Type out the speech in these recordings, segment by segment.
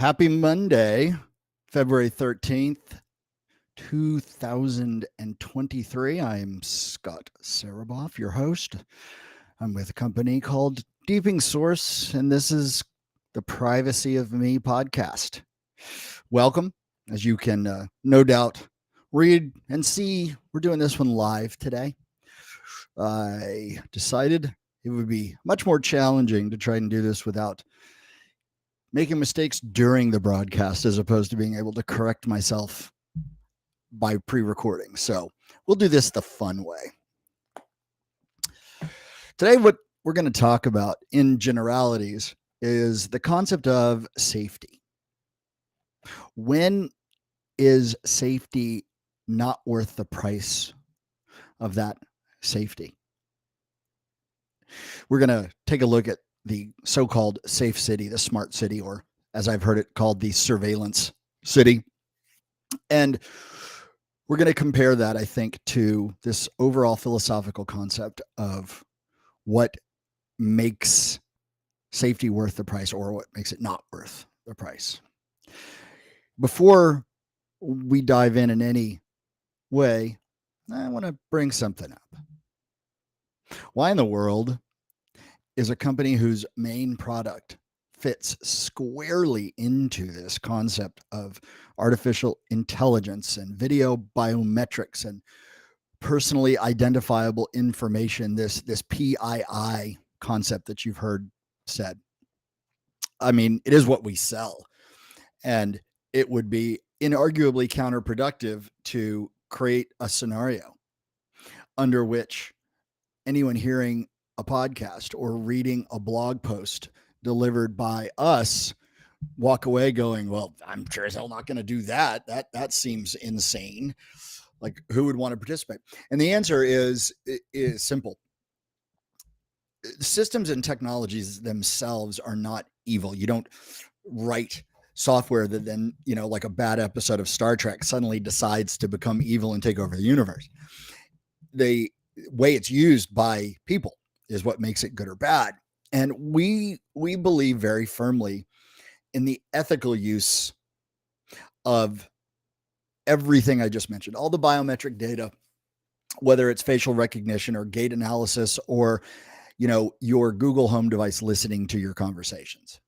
Happy Monday, February 13th, 2023. I am Scott Saraboff, your host. I'm with a company called Deeping Source, and this is the Privacy of Me podcast. Welcome. As you can no doubt read and see, we're doing this one live today. I decided it would be much more challenging to try and do this without making mistakes during the broadcast as opposed to being able to correct myself by pre-recording. So we'll do this the fun way. Today, what we're going to talk about in generalities is the concept of safety. When is safety not worth the price of that safety? We're going to take a look at the so-called safe city, the smart city, or as I've heard it called, the surveillance city. And we're going to compare that, I think, to this overall philosophical concept of what makes safety worth the price or what makes it not worth the price. Before we dive in any way, I want to bring something up. Why in the world is a company whose main product fits squarely into this concept of artificial intelligence and video biometrics and personally identifiable information, this PII concept that you've heard said? I mean, it is what we sell, and it would be inarguably counterproductive to create a scenario under which anyone hearing a podcast or reading a blog post delivered by us walk away going, well, I'm sure as hell not going to do that. That seems insane. Like, who would want to participate? And the answer is simple. Systems and technologies themselves are not evil. You don't write software that then, like a bad episode of Star Trek suddenly decides to become evil and take over the universe. The way it's used by people is what makes it good or bad. And we believe very firmly in the ethical use of everything I just mentioned, all the biometric data, whether it's facial recognition or gait analysis or, your Google Home device listening to your conversations.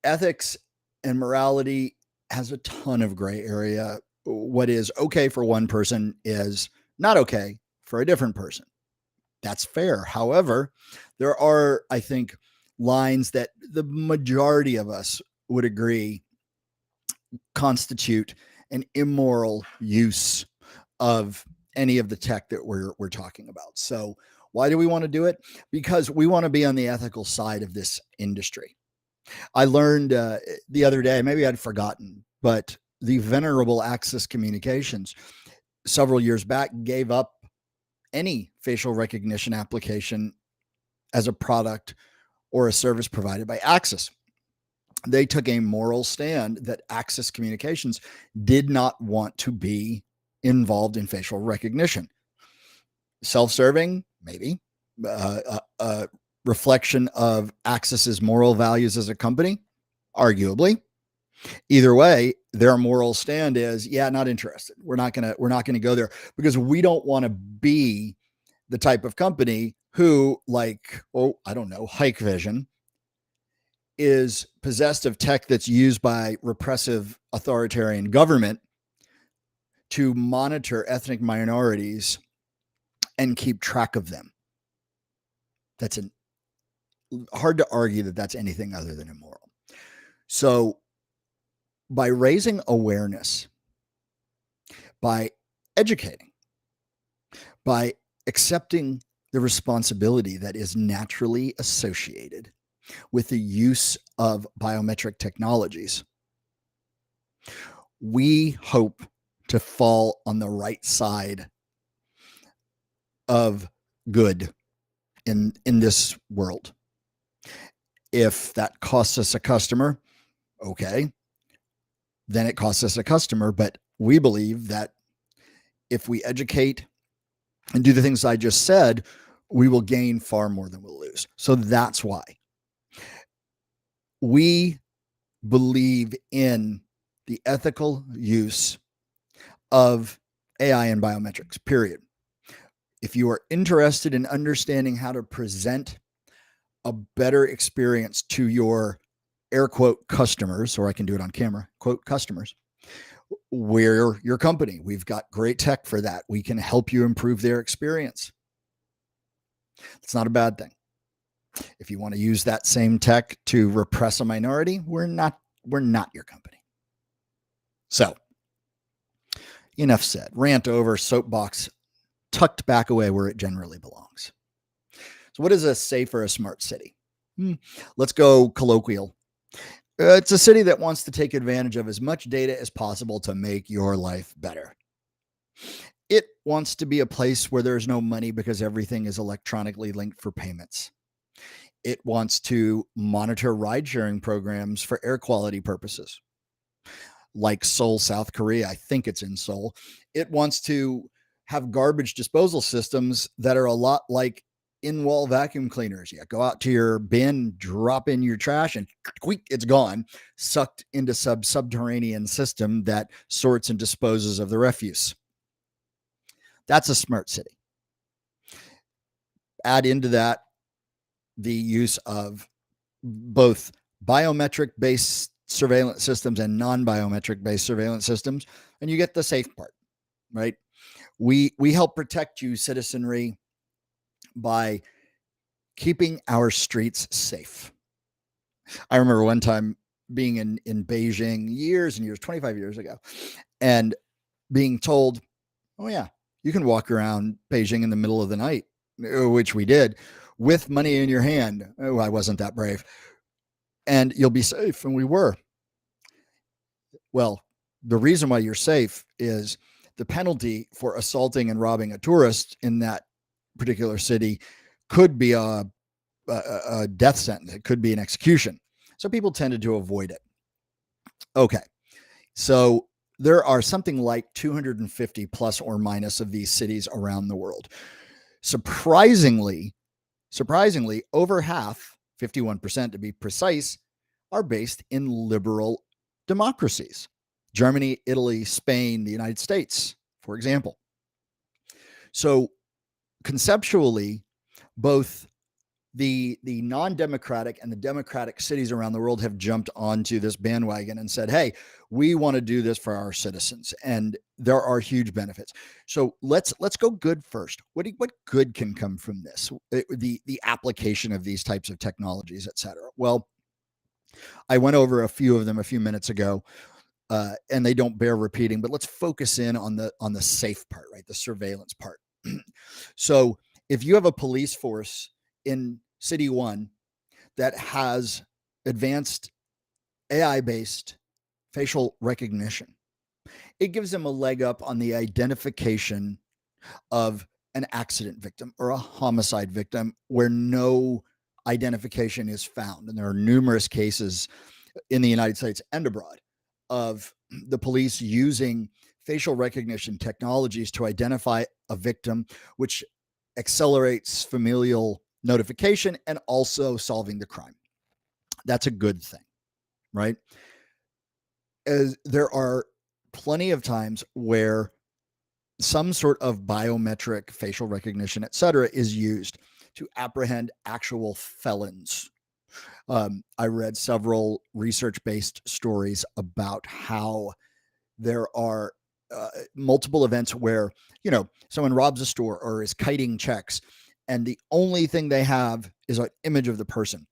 Ethics and morality has a ton of gray area. What is okay for one person is not okay for a different person. That's fair. However, there are, I think, lines that the majority of us would agree constitute an immoral use of any of the tech that we're talking about. So why do we want to do it? Because we want to be on the ethical side of this industry. I learned the other day, maybe I'd forgotten, but the venerable Axis Communications several years back gave up any facial recognition application as a product or a service provided by Axis. They took a moral stand that Axis Communications did not want to be involved in facial recognition. Self-serving, maybe. A reflection of Axis's moral values as a company, arguably. Either way, their moral stand is, not interested. We're not gonna go there because we don't want to be the type of company who, Hikvision is possessed of tech that's used by repressive authoritarian government to monitor ethnic minorities and keep track of them. That's hard to argue that that's anything other than immoral. So by raising awareness, by educating, by accepting the responsibility that is naturally associated with the use of biometric technologies, we hope to fall on the right side of good in this world. If that costs us a customer, okay, then it costs us a customer. But we believe that if we educate and do the things I just said, we will gain far more than we'll lose. So that's why we believe in the ethical use of AI and biometrics, period. If you are interested in understanding how to present a better experience to your air quote customers, or I can do it on camera, quote customers, we're your company. We've got great tech for that. We can help you improve their experience. It's not a bad thing. If you want to use that same tech to repress a minority, we're not your company. So, enough said. Rant over, soapbox tucked back away where it generally belongs. So, what is a safe or a smart city? Let's go colloquial. It's a city that wants to take advantage of as much data as possible to make your life better. It wants to be a place where there's no money because everything is electronically linked for payments. It wants to monitor ride sharing programs for air quality purposes. Like Seoul, South Korea, I think it's in Seoul. It wants to have garbage disposal systems that are a lot like in-wall vacuum cleaners. Yeah, go out to your bin, drop in your trash, and quick, it's gone, sucked into subterranean system that sorts and disposes of the refuse. That's a smart city. Add into that the use of both biometric-based surveillance systems and non-biometric-based surveillance systems, and you get the safe part, right? We help protect you, citizenry, by keeping our streets safe. I remember one time being in Beijing years and years, 25 years ago, and being told, oh yeah, you can walk around Beijing in the middle of the night, which we did, with money in your hand. Oh, I wasn't that brave. And you'll be safe. And we were. Well, the reason why you're safe is the penalty for assaulting and robbing a tourist in that particular city could be a death sentence. It could be an execution. So people tended to avoid it. Okay. So there are something like 250 plus or minus of these cities around the world. Surprisingly, over half, 51% to be precise, are based in liberal democracies. Germany, Italy, Spain, the United States, for example. So conceptually, both the non-democratic and the democratic cities around the world have jumped onto this bandwagon and said, hey, we want to do this for our citizens, and there are huge benefits. So let's go good first. What good can come from this, the application of these types of technologies, et cetera? Well, I went over a few of them a few minutes ago, and they don't bear repeating, but let's focus in on the safe part, right? The surveillance part. So if you have a police force in City 1 that has advanced AI-based facial recognition, it gives them a leg up on the identification of an accident victim or a homicide victim where no identification is found. And there are numerous cases in the United States and abroad of the police using facial recognition technologies to identify a victim, which accelerates familial notification and also solving the crime. That's a good thing, right? As there are plenty of times where some sort of biometric facial recognition, et cetera, is used to apprehend actual felons. I read several research-based stories about how there are multiple events where, someone robs a store or is kiting checks, and the only thing they have is an image of the person.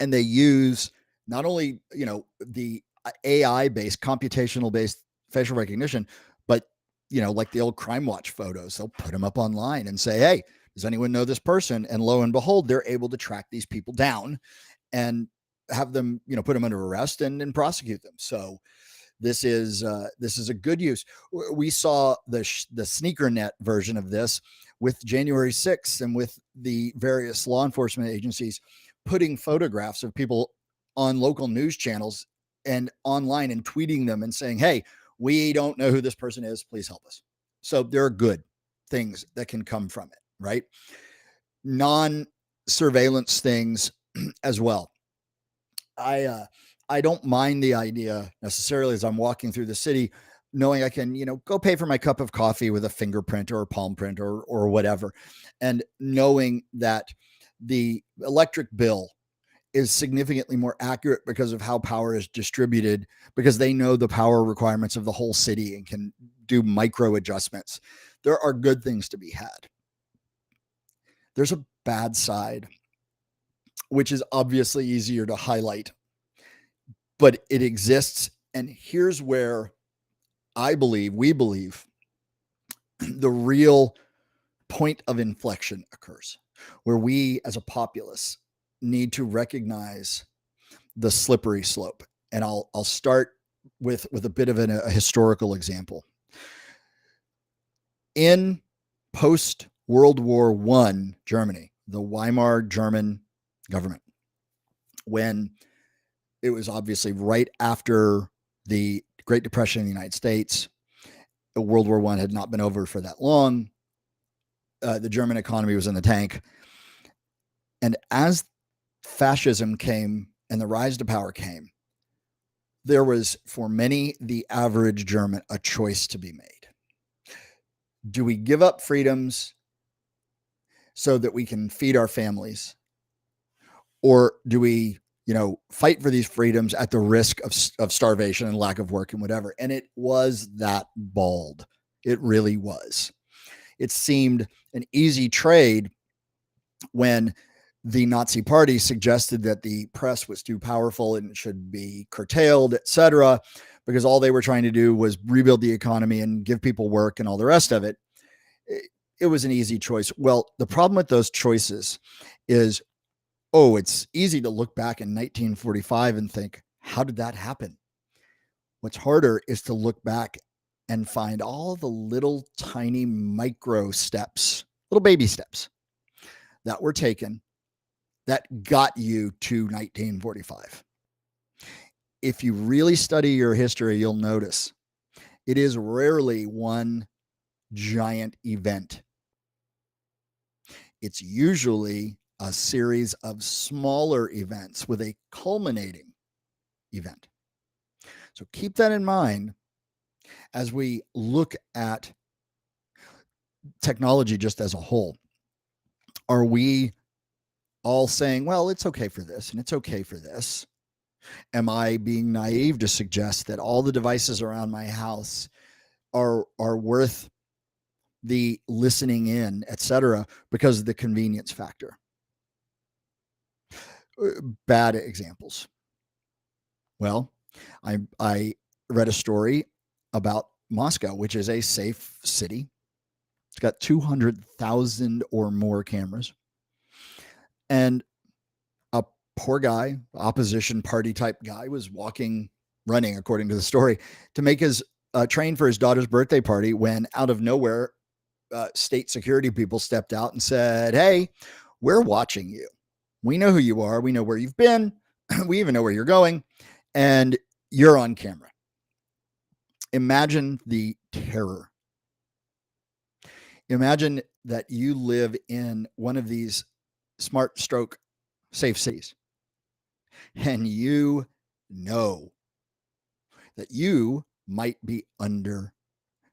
And they use not only, the AI-based, computational-based facial recognition, but, like the old Crime Watch photos, they'll put them up online and say, hey, does anyone know this person? And lo and behold, they're able to track these people down and have them, put them under arrest and prosecute them. So this is a good use. We saw the SneakerNet version of this with January 6th and with the various law enforcement agencies putting photographs of people on local news channels and online and tweeting them and saying, hey, we don't know who this person is. Please help us. So there are good things that can come from it, right? Non-surveillance things as well. I I don't mind the idea necessarily as I'm walking through the city, knowing I can, go pay for my cup of coffee with a fingerprint or a palm print or whatever, and knowing that the electric bill is significantly more accurate because of how power is distributed, because they know the power requirements of the whole city and can do micro adjustments. There are good things to be had. There's a bad side, which is obviously easier to highlight, but it exists. And here's where we believe the real point of inflection occurs, where we as a populace need to recognize the slippery slope. And I'll start with a bit of a historical example. In post World War I Germany, the Weimar German government, when it was obviously right after the Great Depression in the United States, World War I had not been over for that long. The German economy was in the tank. And as fascism came and the rise to power came, there was, for many, the average German, a choice to be made. Do we give up freedoms so that we can feed our families? Or do we, fight for these freedoms at the risk of starvation and lack of work and whatever? And it was that bald. It really was. It seemed an easy trade when the Nazi Party suggested that the press was too powerful and should be curtailed, etc., because all they were trying to do was rebuild the economy and give people work and all the rest of it. It was an easy choice. Well, the problem with those choices is, it's easy to look back in 1945 and think, how did that happen? What's harder is to look back and find all the little tiny micro steps, little baby steps that were taken that got you to 1945. If you really study your history, you'll notice it is rarely one giant event. It's usually a series of smaller events with a culminating event. So keep that in mind as we look at technology just as a whole. Are we all saying, well, it's okay for this and it's okay for this? Am I being naive to suggest that all the devices around my house are worth the listening in, etc., because of the convenience factor? Bad examples. Well, I read a story about Moscow, which is a safe city. It's got 200,000 or more cameras. And a poor guy, opposition party type guy, was running, according to the story, to make his train for his daughter's birthday party, when out of nowhere, state security people stepped out and said, "Hey, we're watching you. We know who you are. We know where you've been. We even know where you're going. And you're on camera." Imagine the terror. Imagine that you live in one of these smart stroke safe cities, and you know that you might be under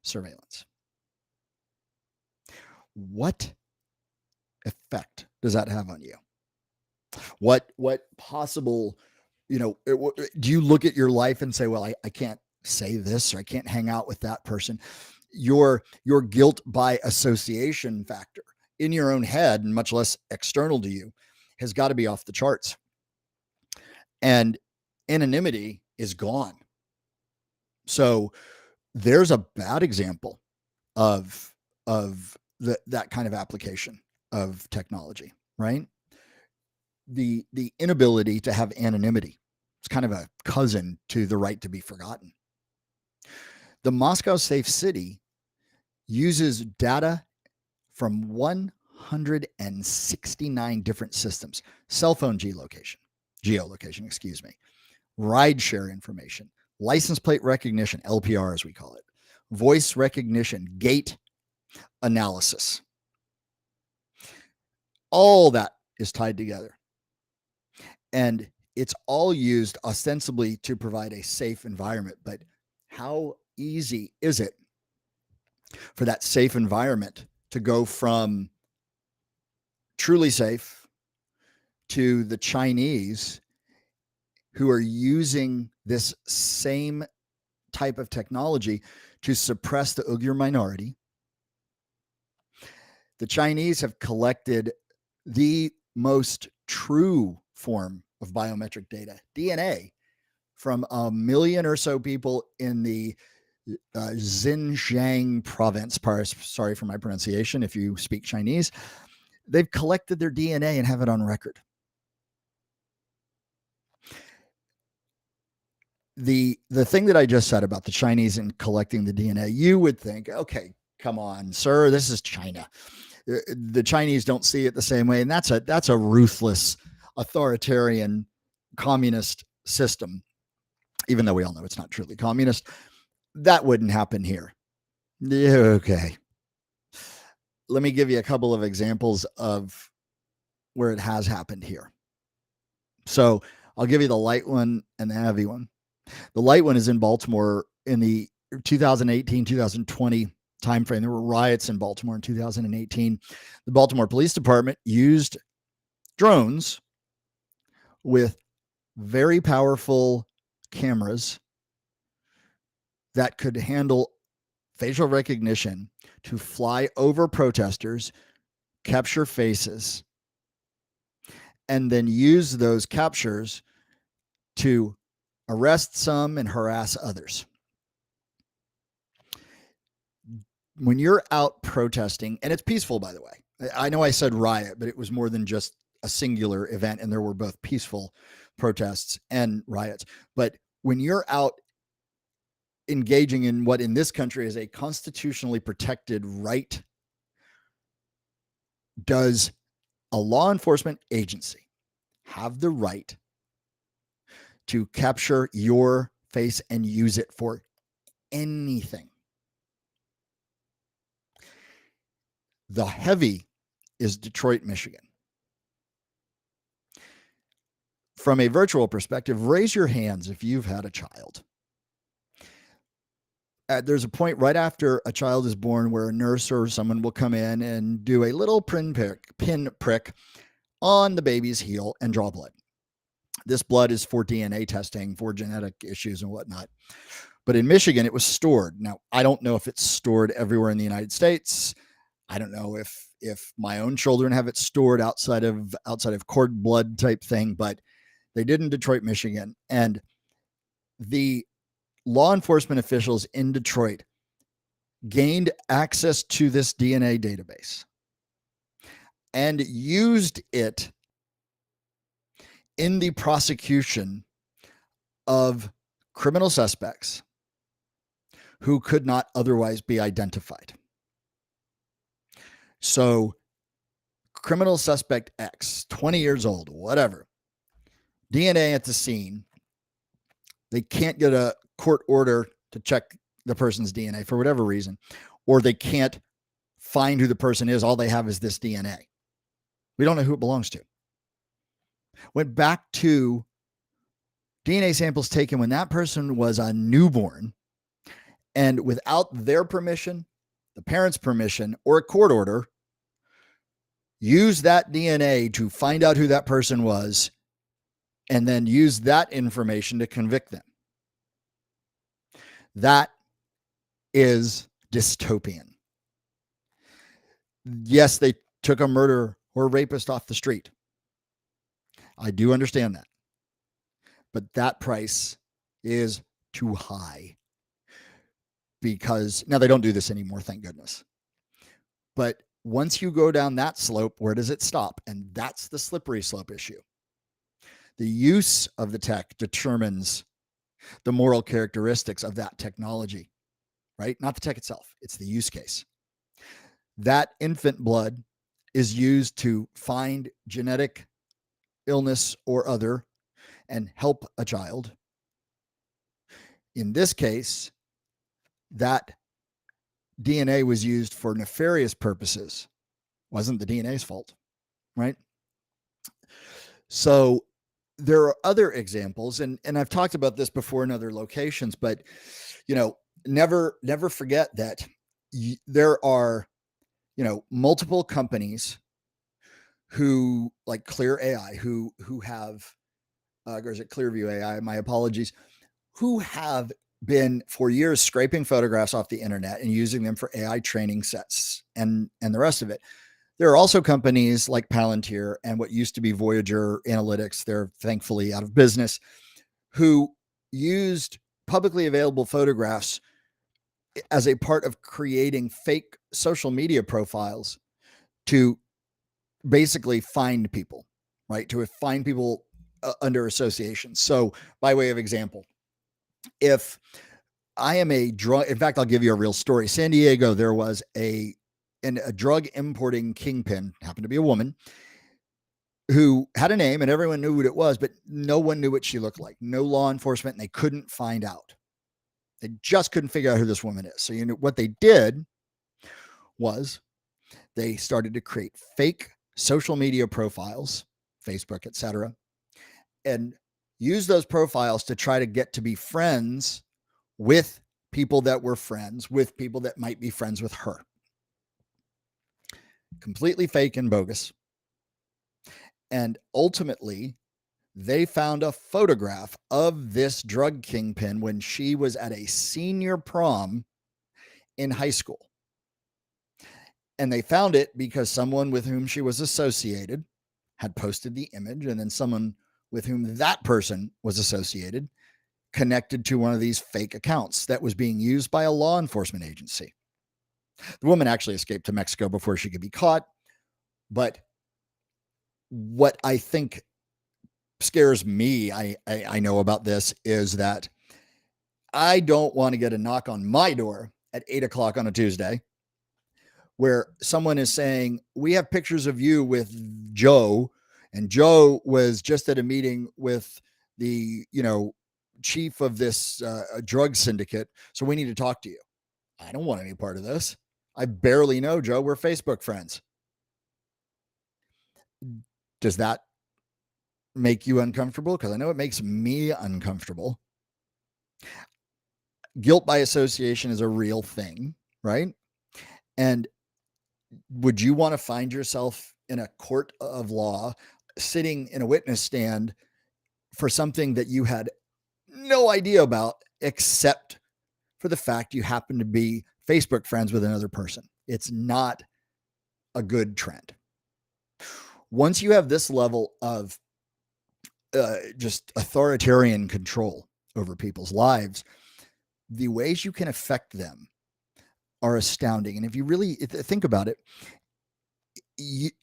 surveillance. What effect does that have on you? What possible, do you look at your life and say, well, I can't say this, or I can't hang out with that person? Your guilt by association factor in your own head, and much less external to you, has got to be off the charts. And anonymity is gone. So there's a bad example of that kind of application of technology, right? The inability to have anonymity. It's kind of a cousin to the right to be forgotten. The Moscow Safe City uses data from 169 different systems: cell phone geolocation, rideshare information, license plate recognition, LPR as we call it, voice recognition, gait analysis. All that is tied together. And It's all used ostensibly to provide a safe environment, but how easy is it for that safe environment to go from truly safe to the Chinese who are using this same type of technology to suppress the Uyghur minority? The Chinese have collected the most true form of biometric data, DNA, from 1 million or so people in the Xinjiang province. Sorry for my pronunciation if you speak Chinese. They've collected their DNA and have it on record. The thing that I just said about the Chinese and collecting the DNA, you would think, okay, come on, sir, this is China. The Chinese don't see it the same way, and that's a ruthless, authoritarian, communist system. Even though we all know it's not truly communist, that wouldn't happen here. Okay. Let me give you a couple of examples of where it has happened here. So I'll give you the light one and the heavy one. The light one is in Baltimore in the 2018, 2020 timeframe. There were riots in Baltimore in 2018. The Baltimore Police Department used drones with very powerful cameras that could handle facial recognition to fly over protesters, capture faces, and then use those captures to arrest some and harass others. When you're out protesting, and it's peaceful, by the way. I know I said riot, but it was more than just a singular event, and there were both peaceful protests and riots. But when you're out engaging in what in this country is a constitutionally protected right, does a law enforcement agency have the right to capture your face and use it for anything? The heavy is Detroit, Michigan. From a virtual perspective, raise your hands if you've had a child. There's a point right after a child is born where a nurse or someone will come in and do a little pin prick on the baby's heel and draw blood. This blood is for DNA testing, for genetic issues and whatnot. But in Michigan, it was stored. Now, I don't know if it's stored everywhere in the United States. I don't know if my own children have it stored outside of cord blood type thing, but they did in Detroit, Michigan. And the law enforcement officials in Detroit gained access to this DNA database and used it in the prosecution of criminal suspects who could not otherwise be identified. So criminal suspect X, 20 years old, whatever, DNA at the scene, they can't get a court order to check the person's DNA for whatever reason, or they can't find who the person is. All they have is this DNA. We don't know who it belongs to. Went back to DNA samples taken when that person was a newborn, and without their permission, the parents' permission, or a court order, use that DNA to find out who that person was, and then use that information to convict them. That is dystopian. Yes, they took a murderer or a rapist off the street. I do understand that. But that price is too high. Because now they don't do this anymore, thank goodness. But once you go down that slope, where does it stop? And that's the slippery slope issue. The use of the tech determines the moral characteristics of that technology, right? Not the tech itself, it's the use case. That infant blood is used to find genetic illness or other and help a child. In this case, that DNA was used for nefarious purposes. Wasn't the DNA's fault, right? So There are other examples, and I've talked about this before in other locations, but you know, never forget that there are, multiple companies who, like Clear AI, who have, or is it Clearview AI? My apologies, who have been for years scraping photographs off the internet and using them for AI training sets and the rest of it. There are also companies like Palantir and what used to be Voyager Analytics, they're thankfully out of business, who used publicly available photographs as a part of creating fake social media profiles to basically find people, right? To find people under association. So, by way of example, if I am a drug, in fact, I'll give you a real story. San Diego, there was a drug importing kingpin, happened to be a woman, who had a name and everyone knew what it was, but no one knew what she looked like. No law enforcement, and they couldn't find out. They just couldn't figure out who this woman is. So, what they did was they started to create fake social media profiles, Facebook, etc., and use those profiles to try to get to be friends with people that were friends with people that might be friends with her. Completely fake and bogus. And ultimately, they found a photograph of this drug kingpin when she was at a senior prom in high school. And they found it because someone with whom she was associated had posted the image, and then someone with whom that person was associated connected to one of these fake accounts that was being used by a law enforcement agency. The woman actually escaped to Mexico before she could be caught. But what I think scares me, I know about this, is that I don't want to get a knock on my door at 8 o'clock on a Tuesday where someone is saying, we have pictures of you with Joe, and Joe was just at a meeting with the, chief of this drug syndicate. So we need to talk to you. I don't want any part of this. I barely know Joe. We're Facebook friends. Does that make you uncomfortable? Because I know it makes me uncomfortable. Guilt by association is a real thing, right? And would you want to find yourself in a court of law sitting in a witness stand for something that you had no idea about, except for the fact you happen to be Facebook friends with another person? It's not a good trend. Once you have this level of just authoritarian control over people's lives, the ways you can affect them are astounding. And if you really think about it,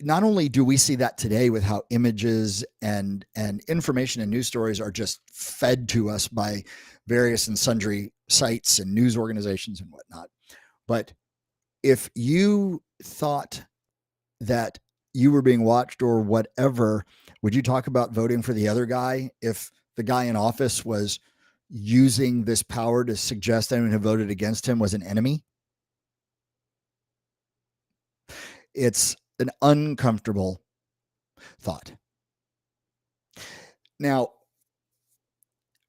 not only do we see that today with how images and information and news stories are just fed to us by various and sundry sites and news organizations and whatnot, but if you thought that you were being watched or whatever, would you talk about voting for the other guy if the guy in office was using this power to suggest anyone who voted against him was an enemy? It's an uncomfortable thought. Now,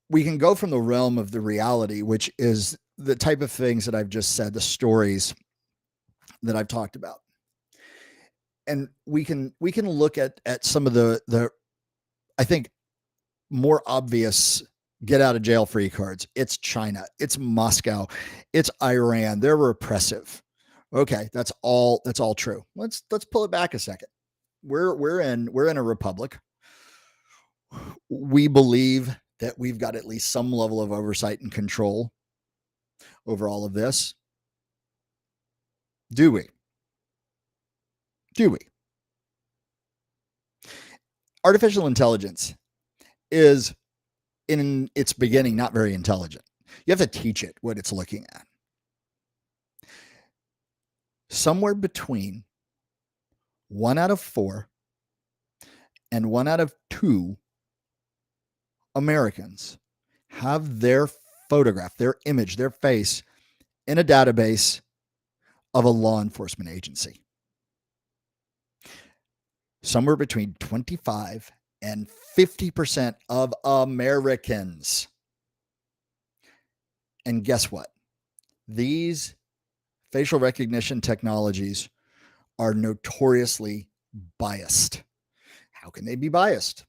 we can go from the realm of the reality, which is the type of things that I've just said, the stories that I've talked about. And we can look at some of the I think more obvious get out of jail free cards. It's China, it's Moscow, it's Iran. They're repressive. Okay, that's all true. Let's pull it back a second. We're in a republic. We believe that we've got at least some level of oversight and control over all of this. Do we? Artificial intelligence is in its beginning not very intelligent. You have to teach it what it's looking at. Somewhere between 1 out of 4 and 1 out of 2 Americans have their photograph, their image, their face in a database of a law enforcement agency. Somewhere between 25 and 50% of Americans. And guess what? These facial recognition technologies are notoriously biased. How can they be biased?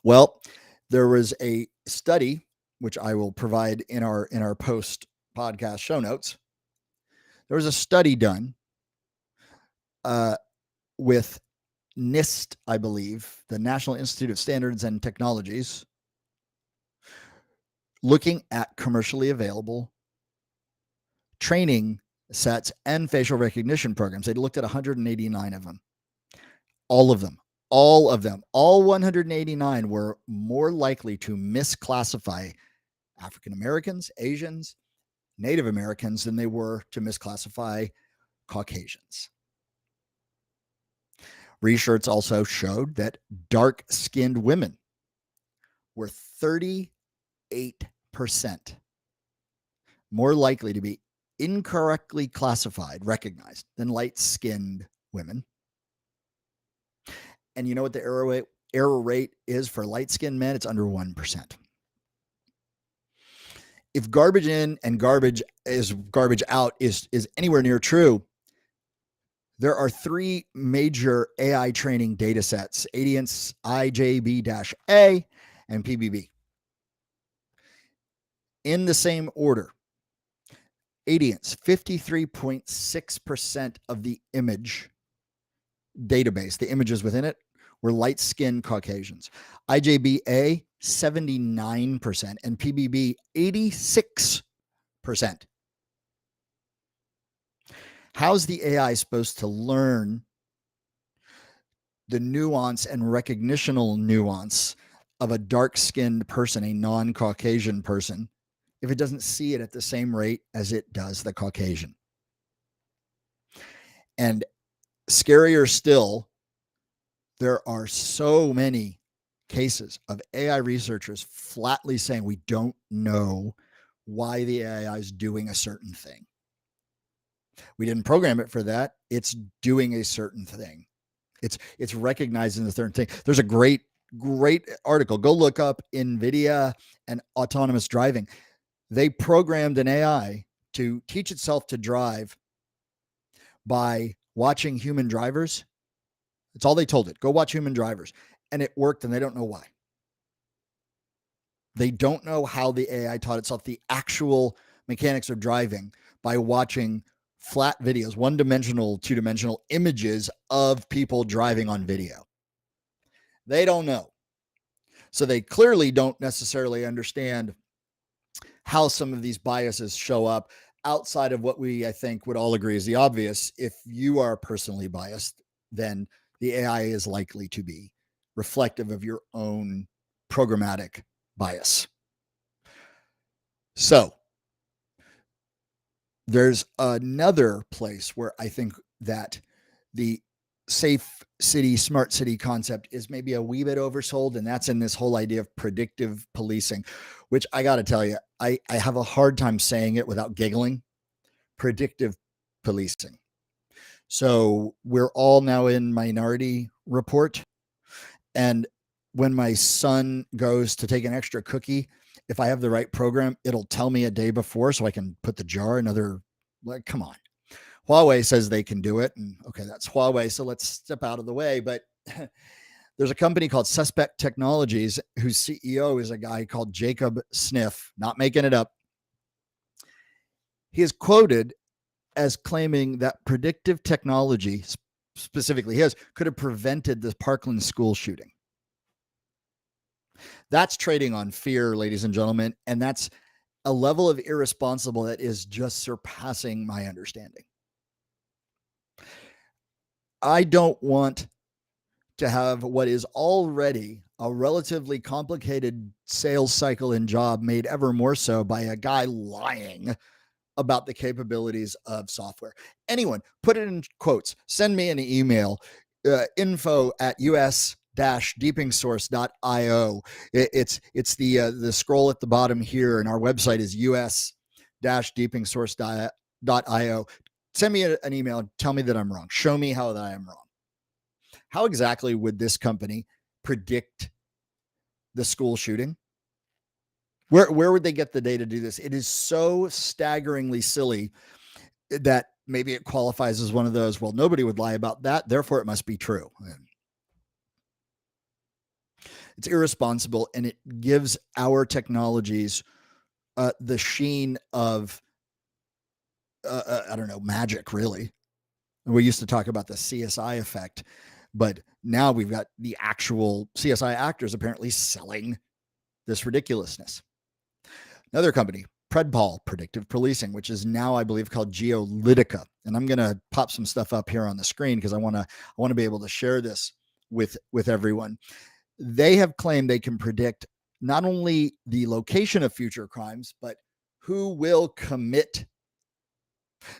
Well, there was a study, which I will provide in our post podcast show notes. There was a study done with NIST, I believe, the National Institute of Standards and Technologies, looking at commercially available training sets and facial recognition programs. They looked at 189 of them. All of them, all 189 were more likely to misclassify African Americans, Asians, Native Americans than they were to misclassify Caucasians. Research also showed that dark-skinned women were 38% more likely to be incorrectly recognized than light-skinned women. And you know what the error rate is for light-skinned men? It's under 1%. If garbage in and garbage out is anywhere near true, there are three major AI training data sets: Adient's IJB-A and PBB. In the same order, Adient's 53.6% of the image database, the images within it, were light-skinned Caucasians. IJB-A, 79%, and PBB, 86%. How's the AI supposed to learn the nuance and recognitional nuance of a dark-skinned person, a non-Caucasian person, if it doesn't see it at the same rate as it does the Caucasian? And scarier still, there are so many cases of AI researchers flatly saying we don't know why the AI is doing a certain thing. We didn't program it for that. It's doing a certain thing. It's recognizing the certain thing. There's a great article. Go look up NVIDIA and autonomous driving. They programmed an AI to teach itself to drive by watching human drivers. That's all they told it. Go watch human drivers. And it worked, and they don't know why. They don't know how the AI taught itself the actual mechanics of driving by watching flat videos, one-dimensional, two-dimensional images of people driving on video. They don't know. So they clearly don't necessarily understand how some of these biases show up outside of what we, I think, would all agree is the obvious. If you are personally biased, then the AI is likely to be reflective of your own programmatic bias. So there's another place where I think that the safe city, smart city concept is maybe a wee bit oversold, and that's in this whole idea of predictive policing, which I got to tell you, I have a hard time saying it without giggling. Predictive policing. So we're all now in Minority Report, and when my son goes to take an extra cookie, if I have the right program, it'll tell me a day before so I can put the jar come on. Huawei says they can do it. And okay, that's Huawei. So let's step out of the way. But there's a company called Suspect Technologies whose CEO is a guy called Jacob Sniff, not making it up. He is quoted as claiming that predictive technology, specifically his, could have prevented the Parkland school shooting. That's trading on fear, ladies and gentlemen. And that's a level of irresponsible that is just surpassing my understanding. I don't want to have what is already a relatively complicated sales cycle and job made ever more so by a guy lying about the capabilities of software. Anyone, put it in quotes, send me an email, info@us-deepingsource.io. It's the scroll at the bottom here, and our website is us-deepingsource.io. Send me an email and tell me that I'm wrong. Show me how that I am wrong. How exactly would this company predict the school shooting? Where would they get the data to do this? It is so staggeringly silly that maybe it qualifies as one of those, well, nobody would lie about that, therefore it must be true. It's irresponsible, and it gives our technologies the sheen of, I don't know, magic, really. We used to talk about the CSI effect, but now we've got the actual CSI actors apparently selling this ridiculousness. Another company, Predpol Predictive Policing, which is now, I believe, called Geolytica. And I'm going to pop some stuff up here on the screen because I want to be able to share this with everyone. They have claimed they can predict not only the location of future crimes, but who will commit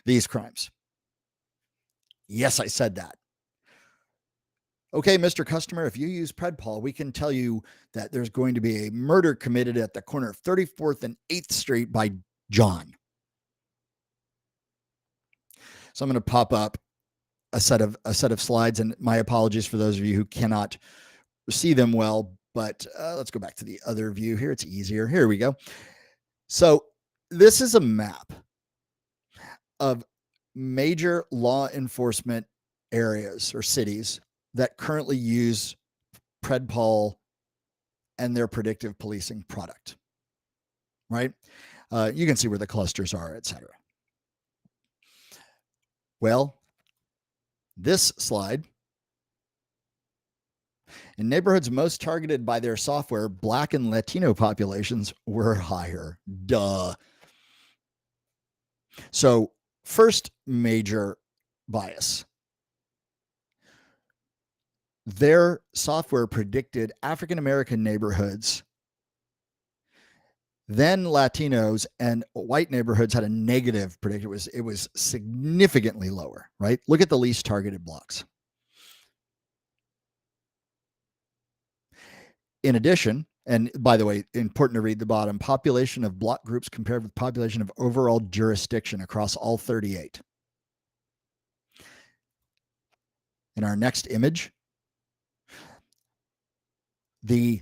these crimes. Yes, I said that. Okay, Mr. Customer, if you use Predpol, we can tell you that there's going to be a murder committed at the corner of 34th and 8th Street by John. So I'm going to pop up a set of slides, and my apologies for those of you who cannot see them well, but let's go back to the other view here. It's easier. Here we go. So this is a map of major law enforcement areas or cities that currently use Predpol and their predictive policing product, right? You can see where the clusters are, et cetera. Well, this slide, in neighborhoods most targeted by their software, Black and Latino populations were higher. Duh. So first major bias, their software predicted African-American neighborhoods, then Latinos, and white neighborhoods had a negative predictor. It was significantly lower, right? Look at the least targeted blocks. In addition, and by the way, important to read the bottom, population of block groups compared with population of overall jurisdiction across all 38. In our next image, the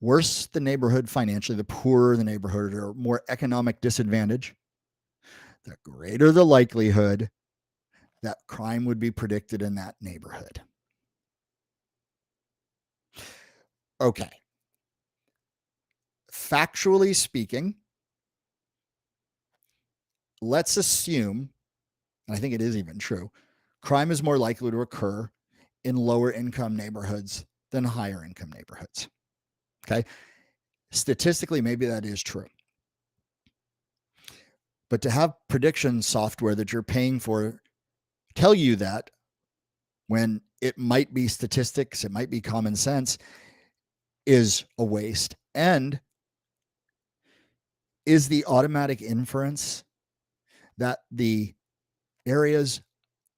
worse the neighborhood financially, the poorer the neighborhood, or more economic disadvantage, the greater the likelihood that crime would be predicted in that neighborhood. Okay. Factually speaking, let's assume, and I think it is even true, crime is more likely to occur in lower income neighborhoods than higher income neighborhoods. Okay. Statistically, maybe that is true. But to have prediction software that you're paying for tell you that, when it might be statistics, it might be common sense, is a waste. And is the automatic inference that the areas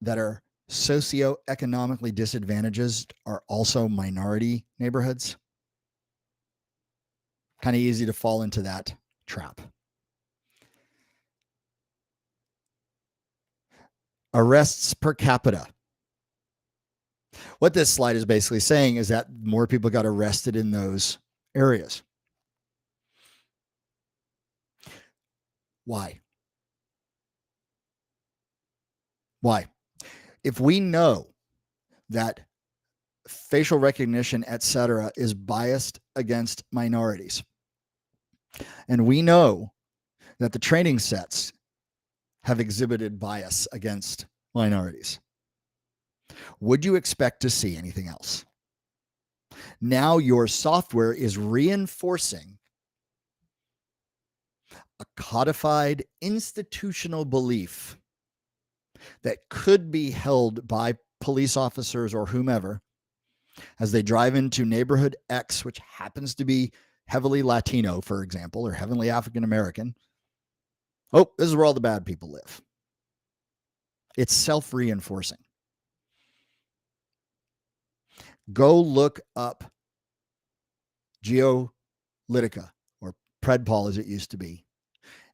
that are socioeconomically disadvantaged are also minority neighborhoods? Kind of easy to fall into that trap. Arrests per capita. What this slide is basically saying is that more people got arrested in those areas. Why? Why? If we know that facial recognition, et cetera, is biased against minorities, and we know that the training sets have exhibited bias against minorities, would you expect to see anything else? Now your software is reinforcing a codified institutional belief that could be held by police officers or whomever as they drive into neighborhood X, which happens to be heavily Latino, for example, or heavily African American. Oh, this is where all the bad people live. It's self-reinforcing. Go look up Geolytica, or Predpol as it used to be,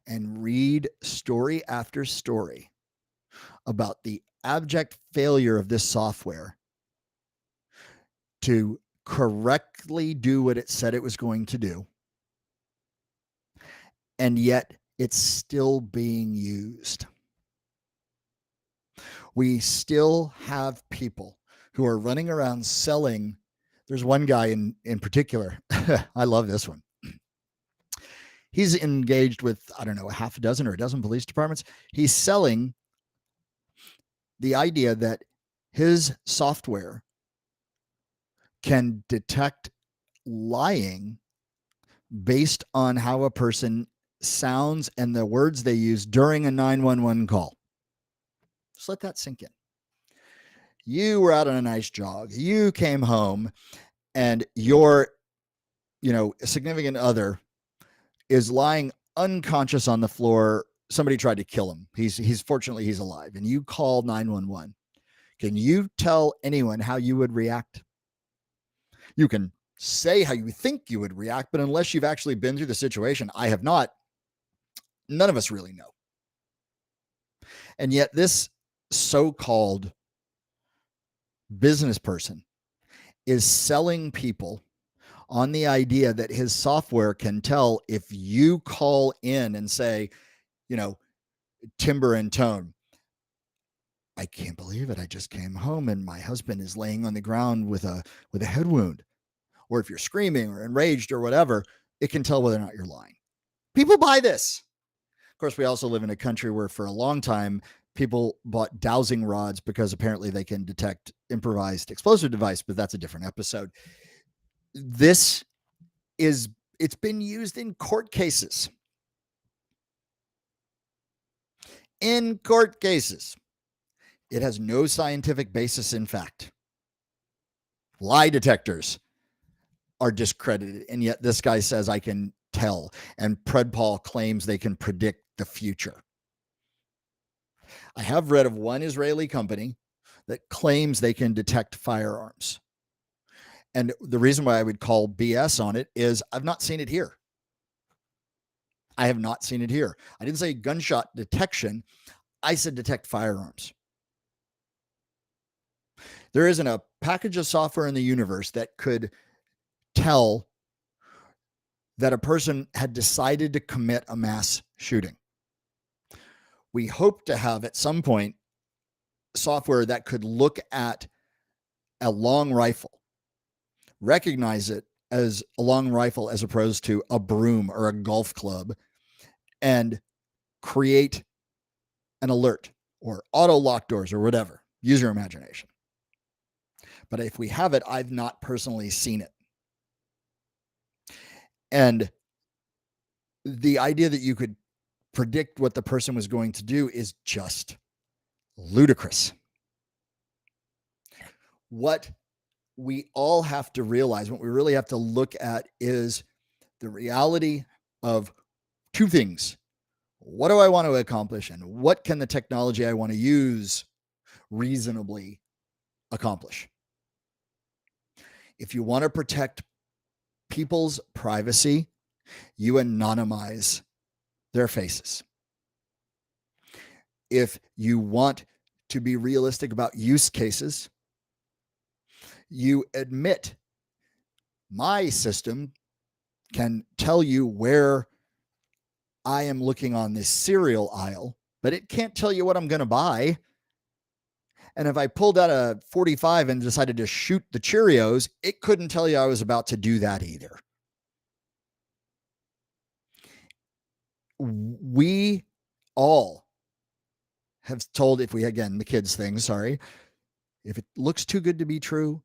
and read story after story about the abject failure of this software to correctly do what it said it was going to do, and yet it's still being used. We still have people who are running around selling. There's one guy in particular. I love this one. He's engaged with, I don't know, a half a dozen or a dozen police departments. He's selling the idea that his software can detect lying based on how a person sounds and the words they use during a 911 call. Just let that sink in. You were out on a nice jog. You came home and your, significant other is lying unconscious on the floor. Somebody tried to kill him. He's fortunately he's alive, and you call 911. Can you tell anyone how you would react? You can say how you think you would react, but unless you've actually been through the situation, I have not, none of us really know. And yet this so-called business person is selling people on the idea that his software can tell if you call in and say, timbre and tone, I can't believe it. I just came home and my husband is laying on the ground with a head wound. Or if you're screaming or enraged or whatever, it can tell whether or not you're lying. People buy this. Of course, we also live in a country where for a long time, people bought dowsing rods because apparently they can detect improvised explosive device, but that's a different episode. It's been used in court cases. In court cases. It has no scientific basis in fact. Lie detectors are discredited, and yet this guy says I can tell, and Predpol claims they can predict the future. I have read of one Israeli company that claims they can detect firearms. And the reason why I would call BS on it is I've not seen it here. I have not seen it here. I didn't say gunshot detection. I said detect firearms. There isn't a package of software in the universe that could tell that a person had decided to commit a mass shooting. We hope to have at some point software that could look at a long rifle, recognize it as a long rifle as opposed to a broom or a golf club, and create an alert or auto lock doors or whatever. Use your imagination. But if we have it, I've not personally seen it. And the idea that you could predict what the person was going to do is just ludicrous. What we all have to realize, what we really have to look at is the reality of two things. What do I want to accomplish, and what can the technology I want to use reasonably accomplish? If you want to protect people's privacy, you anonymize their faces. If you want to be realistic about use cases, you admit my system can tell you where I am looking on this cereal aisle, but it can't tell you what I'm going to buy. And if I pulled out a 45 and decided to shoot the Cheerios, it couldn't tell you I was about to do that either. We all have told, if we, again, the kids thing, sorry, if it looks too good to be true,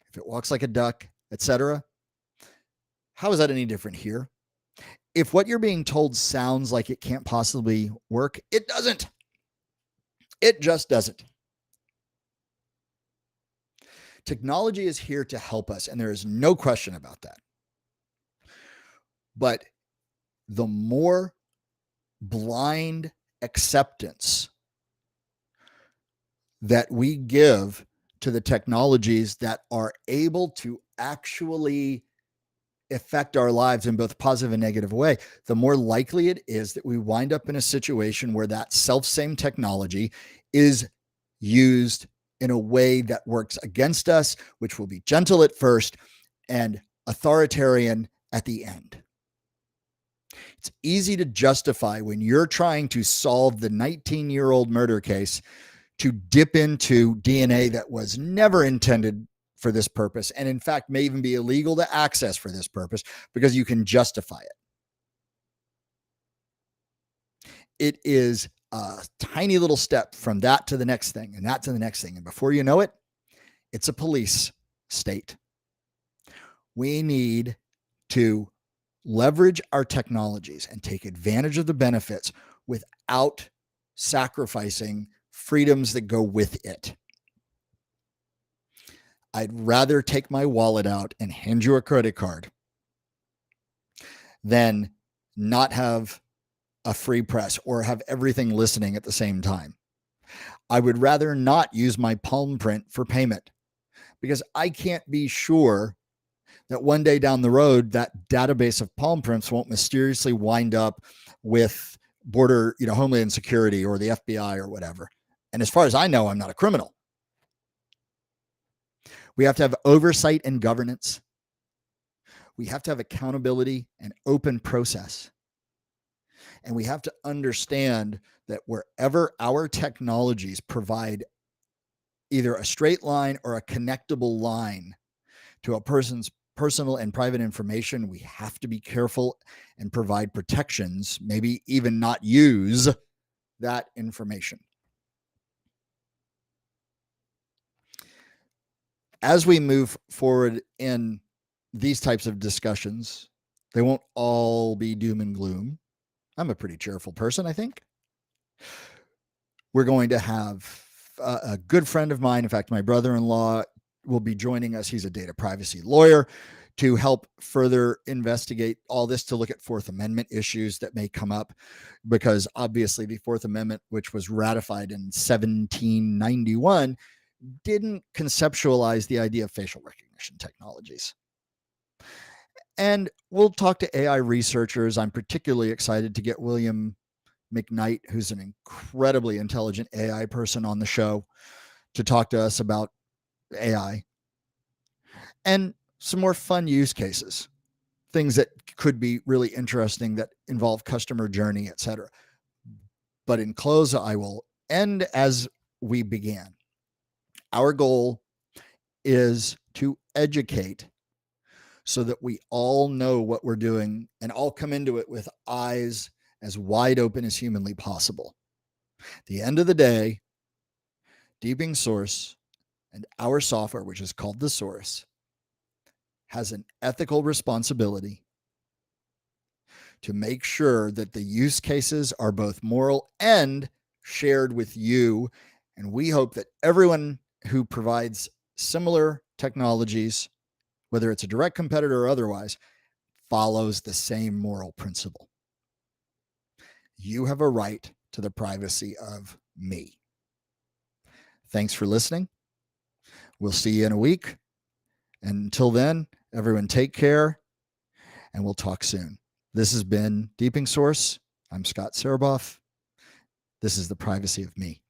if it walks like a duck, etc., how is that any different here? If what you're being told sounds like it can't possibly work, it doesn't. It just doesn't. Technology is here to help us, and there is no question about that. But the more blind acceptance that we give to the technologies that are able to actually affect our lives in both positive and negative way, the more likely it is that we wind up in a situation where that self-same technology is used in a way that works against us, which will be gentle at first and authoritarian at the end. It's easy to justify when you're trying to solve the 19-year-old murder case to dip into DNA that was never intended for this purpose, and in fact may even be illegal to access for this purpose, because you can justify it. It is a tiny little step from that to the next thing, and that to the next thing. And before you know it, it's a police state. We need to leverage our technologies and take advantage of the benefits without sacrificing freedoms that go with it. I'd rather take my wallet out and hand you a credit card than not have a free press or have everything listening at the same time. I would rather not use my palm print for payment, because I can't be sure that one day down the road, that database of palm prints won't mysteriously wind up with border, Homeland Security or the FBI or whatever. And as far as I know, I'm not a criminal. We have to have oversight and governance. We have to have accountability and open process. And we have to understand that wherever our technologies provide either a straight line or a connectable line to a person's personal and private information, we have to be careful and provide protections, maybe even not use that information. As we move forward in these types of discussions, they won't all be doom and gloom. I'm a pretty cheerful person, I think. We're going to have a good friend of mine, in fact, my brother-in-law, will be joining us. He's a data privacy lawyer, to help further investigate all this, to look at Fourth Amendment issues that may come up, because obviously the Fourth Amendment, which was ratified in 1791, didn't conceptualize the idea of facial recognition technologies. And we'll talk to AI researchers. I'm particularly excited to get William McKnight, who's an incredibly intelligent AI person, on the show to talk to us about AI and some more fun use cases, things that could be really interesting that involve customer journey, etc. But in close, I will end as we began. Our goal is to educate so that we all know what we're doing and all come into it with eyes as wide open as humanly possible. At the end of the day, Deeping Source and our software, which is called the Source, has an ethical responsibility to make sure that the use cases are both moral and shared with you. And we hope that everyone who provides similar technologies, whether it's a direct competitor or otherwise, follows the same moral principle. You have a right to the privacy of me. Thanks for listening. We'll see you in a week. And until then, everyone take care, and we'll talk soon. This has been Deeping Source. I'm Scott Sereboff. This is the privacy of me.